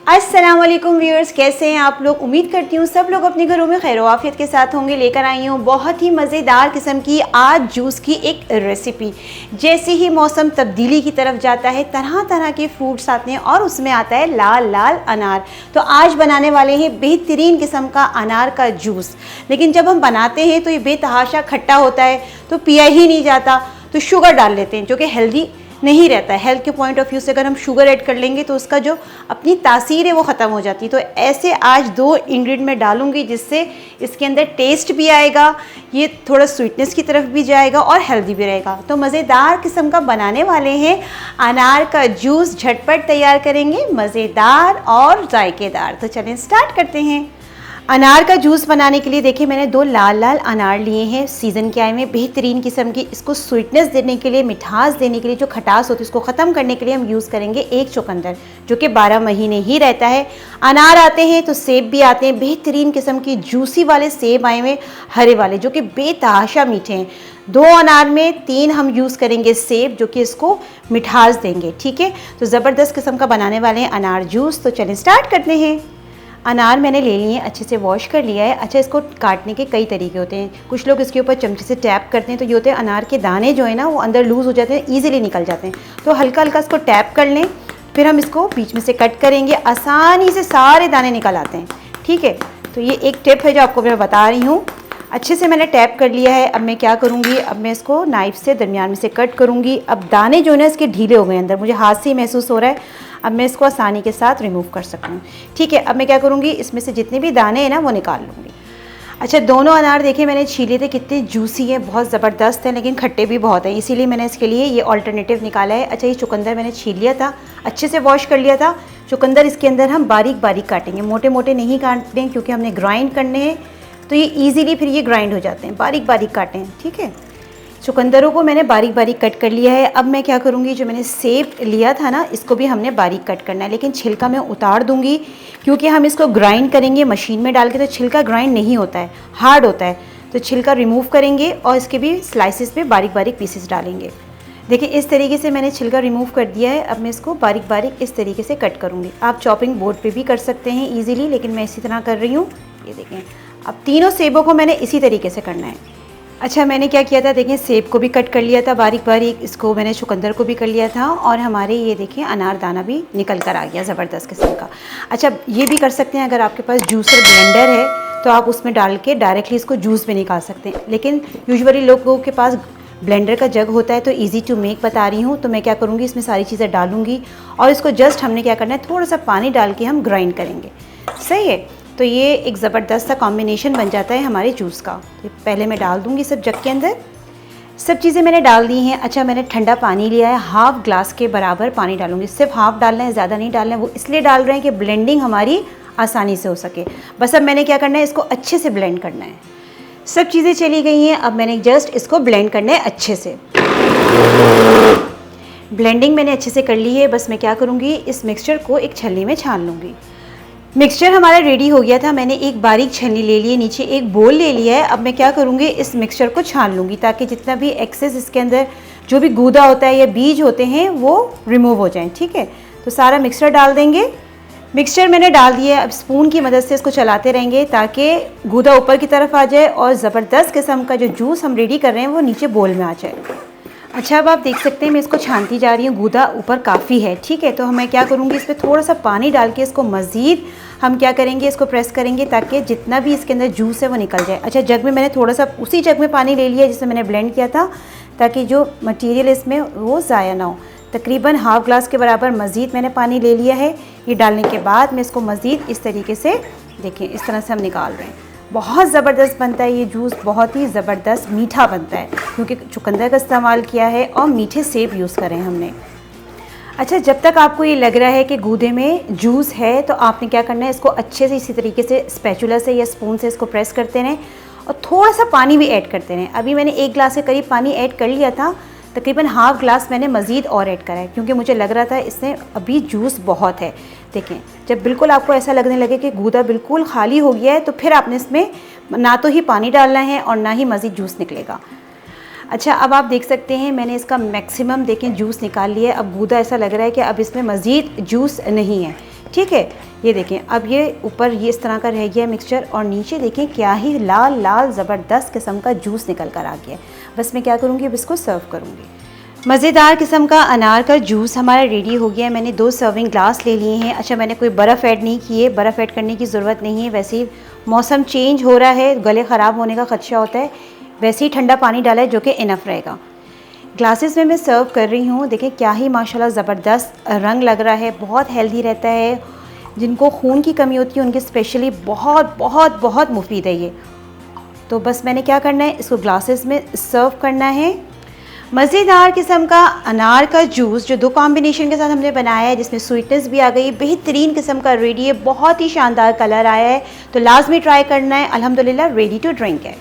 अस्सलाम वालेकुम व्यूअर्स, कैसे हैं आप लोग। उम्मीद करती हूँ सब लोग अपने घरों में खैर आफियत के साथ होंगे। लेकर आई हूँ बहुत ही मज़ेदार किस्म की आज जूस की एक रेसिपी। जैसे ही मौसम तब्दीली की तरफ जाता है तरह तरह के फ्रूट्स आते हैं और उसमें आता है लाल लाल अनार। तो आज बनाने वाले हैं बेहतरीन किस्म का अनार का जूस। लेकिन जब हम बनाते हैं तो ये बेतहाशा खट्टा होता है, तो पिया ही नहीं जाता, तो शुगर डाल लेते हैं जो कि हेल्दी नहीं रहता है। हेल्थ के पॉइंट ऑफ व्यू से अगर हम शुगर ऐड कर लेंगे तो उसका जो अपनी तासीर है वो ख़त्म हो जाती है। तो ऐसे आज 2 इंग्रेडिएंट मैं डालूंगी जिससे इसके अंदर टेस्ट भी आएगा, ये थोड़ा स्वीटनेस की तरफ भी जाएगा और हेल्दी भी रहेगा। तो मज़ेदार किस्म का बनाने वाले हैं अनार का जूस। झटपट तैयार करेंगे, मज़ेदार और जायकेदार। तो चलें स्टार्ट करते हैं। अनार का जूस बनाने के लिए देखिए मैंने 2 लाल लाल अनार लिए हैं, सीज़न के आए में बेहतरीन किस्म की। इसको स्वीटनेस देने के लिए, मिठास देने के लिए, जो खटास होती है उसको ख़त्म करने के लिए हम यूज़ करेंगे 1 चुकंदर जो कि 12 महीने ही रहता है। अनार आते हैं तो सेब भी आते हैं, बेहतरीन किस्म की जूसी वाले सेब आए हुए, हरे वाले जो कि बेतहाशा मीठे हैं। 2 अनार में 3 हम यूज़ करेंगे सेब जो कि इसको मिठास देंगे। ठीक है, तो ज़बरदस्त किस्म का बनाने वाले हैं अनार जूस। तो चलिए स्टार्ट करते हैं। अनार मैंने ले लिए हैं, अच्छे से वॉश कर लिया है। अच्छा, इसको काटने के कई तरीके होते हैं। कुछ लोग इसके ऊपर चमचे से टैप करते हैं तो ये होते हैं अनार के दाने जो है ना वो अंदर लूज़ हो जाते हैं, ईजिली निकल जाते हैं। तो हल्का हल्का इसको टैप कर लें, फिर हम इसको बीच में से कट करेंगे, आसानी से सारे दाने निकल आते हैं। ठीक है, तो ये एक टिप है जो आपको मैं बता रही हूँ। अच्छे से मैंने टैप कर लिया है। अब मैं क्या करूँगी, अब मैं इसको नाइफ से दरमियान में से कट करूँगी। अब दाने जो है ना इसके ढीले हो गए अंदर, मुझे हाथ से ही महसूस हो रहा है। अब मैं इसको आसानी के साथ रिमूव कर सकती हूँ। ठीक है, अब मैं क्या करूँगी, इसमें से जितने भी दाने हैं ना वो निकाल लूँगी। अच्छा, दोनों अनार देखिए मैंने छीले थे, कितने जूसी हैं, बहुत ज़बरदस्त हैं, लेकिन खट्टे भी बहुत हैं, इसीलिए मैंने इसके लिए ये ऑल्टरनेटिव निकाला है। अच्छा, ये चुकंदर मैंने छील लिया था, अच्छे से वॉश कर लिया था। चुकंदर इसके अंदर हम बारीक बारीक काटेंगे, मोटे मोटे नहीं काटते हैं क्योंकि हमने ग्राइंड करने हैं, तो ये ईजिली फिर ये ग्राइंड हो जाते हैं। बारीक बारीक काटें। ठीक है, चुकंदरों को मैंने बारीक बारीक कट कर लिया है। अब मैं क्या करूँगी, जो मैंने सेब लिया था ना इसको भी हमने बारीक कट करना है, लेकिन छिलका मैं उतार दूँगी क्योंकि हम इसको ग्राइंड करेंगे मशीन में डाल के, तो छिलका ग्राइंड नहीं होता है, हार्ड होता है। तो छिलका रिमूव करेंगे और इसके भी स्लाइसिस पे बारीक बारीक पीसेस डालेंगे। देखिए इस तरीके से मैंने छिलका रिमूव कर दिया है। अब मैं इसको बारीक बारीक इस तरीके से कट करूँगी। आप चॉपिंग बोर्ड पर भी कर सकते हैं ईजिली, लेकिन मैं इसी तरह कर रही हूँ। ये देखें, अब तीनों सेबों को मैंने इसी तरीके से करना है। अच्छा, मैंने क्या किया था, देखें सेब को भी कट कर लिया था बारीक बारीक, इसको मैंने चुकंदर को भी कर लिया था, और हमारे ये देखें अनार दाना भी निकल कर आ गया ज़बरदस्त किस्म का। अच्छा, ये भी कर सकते हैं, अगर आपके पास जूसर ब्लेंडर है तो आप उसमें डाल के डायरेक्टली इसको जूस भी निकाल सकते हैं, लेकिन यूजुअली लोगों के पास ब्लेंडर का जग होता है, तो ईजी टू मेक बता रही हूँ। तो मैं क्या करूँगी, इसमें सारी चीज़ें डालूँगी और इसको जस्ट हमने क्या करना है, थोड़ा सा पानी डाल के हम ग्राइंड करेंगे। सही है, तो ये एक ज़बरदस्त सा कॉम्बिनेशन बन जाता है हमारे जूस का। तो पहले मैं डाल दूँगी सब जग के अंदर, सब चीज़ें मैंने डाल दी हैं। अच्छा, मैंने ठंडा पानी लिया है, हाफ़ ग्लास के बराबर पानी डालूँगी, सिर्फ हाफ़ डालना है, ज़्यादा नहीं डालना है। वो इसलिए डाल रहे हैं कि ब्लेंडिंग हमारी आसानी से हो सके। बस अब मैंने क्या करना है, इसको अच्छे से ब्लेंड करना है। सब चीज़ें चली गई हैं, अब मैंने जस्ट इसको ब्लेंड करना है अच्छे से। ब्लेंडिंग मैंने अच्छे से कर ली है। बस मैं क्या करूँगी, इस मिक्सचर को एक छलनी में छान लूँगी। मिक्सचर हमारा रेडी हो गया था, मैंने एक बारीक छलनी ले ली है, नीचे एक बोल ले लिया है। अब मैं क्या करूँगी, इस मिक्सचर को छान लूँगी ताकि जितना भी एक्सेस इसके अंदर जो भी गूदा होता है या बीज होते हैं वो रिमूव हो जाएं। ठीक है, तो सारा मिक्सचर डाल देंगे। मिक्सचर मैंने डाल दिया है, अब स्पून की मदद से इसको चलाते रहेंगे ताकि गूदा ऊपर की तरफ आ जाए और ज़बरदस्त किस्म का जो जूस हम रेडी कर रहे हैं वो नीचे बोल में आ जाए। अच्छा, अब आप देख सकते हैं मैं इसको छानती जा रही हूँ, गूदा ऊपर काफ़ी है। ठीक है, तो मैं क्या करूँगी, इस पर थोड़ा सा पानी डाल के इसको मज़ीद हम क्या करेंगे, इसको प्रेस करेंगे ताकि जितना भी इसके अंदर जूस है वो निकल जाए। अच्छा, जग में मैंने थोड़ा सा उसी जग में पानी ले लिया जिसमें मैंने ब्लेंड किया था, ताकि जो मटीरियल इसमें वो ज़ाया ना हो। तकरीबन हाफ़ ग्लास के बराबर मज़ीद मैंने पानी ले लिया है। ये डालने के बाद मैं इसको मज़ीद इस तरीके से, देखें इस तरह से हम निकाल रहे हैं। बहुत ज़बरदस्त बनता है ये जूस, बहुत ही ज़बरदस्त मीठा बनता है क्योंकि चुकंदर का इस्तेमाल किया है और मीठे सेब यूज़ करें हमने। अच्छा, जब तक आपको ये लग रहा है कि गूदे में जूस है तो आपने क्या करना है, इसको अच्छे से इसी तरीके से स्पैचुला से या स्पून से इसको प्रेस करते रहें और थोड़ा सा पानी भी ऐड करते रहें। अभी मैंने 1 गिलास के करीब पानी ऐड कर लिया था, तकरीबन हाफ़ ग्लास मैंने मज़ीद और ऐड करा है क्योंकि मुझे लग रहा था इसमें अभी जूस बहुत है। देखें, जब बिल्कुल आपको ऐसा लगने लगे कि गूदा बिल्कुल खाली हो गया है तो फिर आपने इसमें ना तो ही पानी डालना है और ना ही मज़ीद जूस निकलेगा। अच्छा, अब आप देख सकते हैं मैंने इसका मैक्सिमम देखें जूस निकाल लिया है। अब गूदा ऐसा लग रहा है कि अब इसमें मज़ीद जूस नहीं है। ठीक है। ये देखें अब ये ऊपर ये इस तरह का रह गया मिक्सचर और नीचे देखें क्या ही लाल लाल ज़बरदस्त किस्म का जूस निकल कर आ गया। बस मैं क्या करूँगी, अब इसको सर्व करूँगी। मज़ेदार किस्म का अनार का जूस हमारा रेडी हो गया है। मैंने 2 सर्विंग ग्लास ले लिए हैं। अच्छा, मैंने कोई बर्फ़ ऐड नहीं की है, बर्फ़ ऐड करने की ज़रूरत नहीं है। वैसे ही मौसम चेंज हो रहा है, गले ख़राब होने का ख़दशा होता है, वैसे ही ठंडा पानी डाला है जो कि इनफ रहेगा। ग्लासेस में मैं सर्व कर रही हूँ। देखें क्या ही माशाल्लाह ज़बरदस्त रंग लग रहा है, बहुत हेल्दी रहता है। जिनको खून की कमी होती है उनके स्पेशली बहुत बहुत बहुत मुफीद है ये। तो बस मैंने क्या करना है, इसको ग्लासेस में सर्व करना है। मज़ेदार किस्म का अनार का जूस जो 2 कॉम्बिनेशन के साथ हमने बनाया है, जिसमें स्वीटनेस भी आ गई, बेहतरीन किस्म का रेडी है, बहुत ही शानदार कलर आया है। तो लाजमी ट्राई करना है। अल्हम्दुलिल्लाह रेडी टू ड्रिंक है।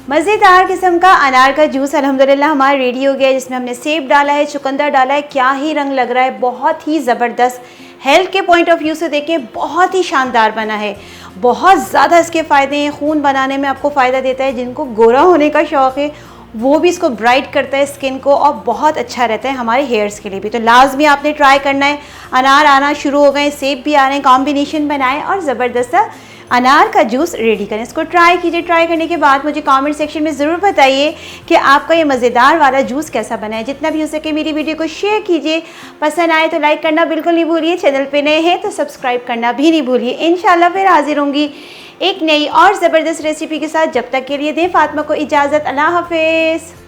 मज़ेदार किस्म का अनार का जूस अल्हम्दुलिल्लाह हमारा रेडी हो गया है, जिसमें हमने सेब डाला है, चुकंदर डाला है। क्या ही रंग लग रहा है, बहुत ही ज़बरदस्त। हेल्थ के पॉइंट ऑफ व्यू से देखें बहुत ही शानदार बना है। बहुत ज़्यादा इसके फ़ायदे हैं, खून बनाने में आपको फ़ायदा देता है। जिनको गोरा होने का शौक़ है वो भी इसको ब्राइट करता है स्किन को, और बहुत अच्छा रहता है हमारे हेयर्स के लिए भी। तो लाजमी आपने ट्राई करना है। अनार आना शुरू हो गए, सेब भी आ रहे हैं, कॉम्बिनेशन बनाएं और ज़बरदस्त अनार का जूस रेडी करें। इसको ट्राई कीजिए। ट्राई करने के बाद मुझे कमेंट सेक्शन में ज़रूर बताइए कि आपका ये मज़ेदार वाला जूस कैसा बना है। जितना भी हो सके मेरी वीडियो को शेयर कीजिए। पसंद आए तो लाइक करना बिल्कुल नहीं भूलिए। चैनल पे नए हैं तो सब्सक्राइब करना भी नहीं भूलिए। इंशाल्लाह फिर हाजिर होंगी एक नई और ज़बरदस्त रेसिपी के साथ। जब तक के लिए दें फातिमा को इजाज़त। अल्लाह हाफ़िज़।